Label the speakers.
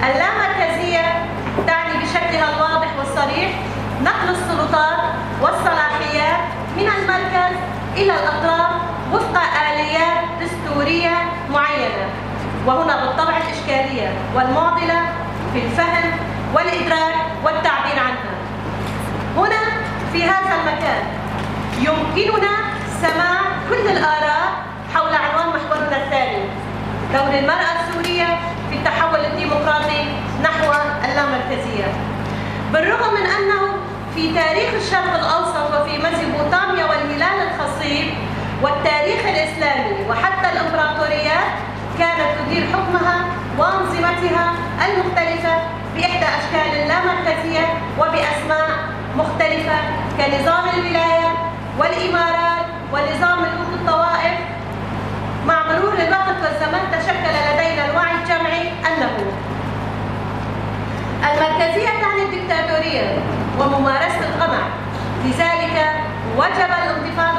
Speaker 1: اللامركزية تعني بشكلها الواضح والصريح نقل السلطات والصلاحيات من المركز إلى الأطراف وفق آليات دستورية معينة، وهنا بالطبع الإشكالية والمعضلة في الفهم والإدراك والتعبير عنها. هنا في هذا المكان يمكننا سماع كل الآراء حول عنوان محورنا الثاني: دور المرأة السورية في التحول الديمقراطي نحو اللامركزية. بالرغم من أنه في تاريخ الشرق الأوسط وفي ميزوبوطاميا والهلال الخصيب والتاريخ الإسلامي وحتى الإمبراطوريات كانت تدير حكمها وأنظمتها المختلفة بإحدى أشكال اللامركزية وبأسماء مختلفة كنظام الولاية والإمارات ونظام ملوك الطوائف. مع مرور الوقت والزمن تشكل لدينا الوعي الجمعي أنه المركزية تعني الدكتاتورية وممارسة القمع، لذلك وجب الانتفاضة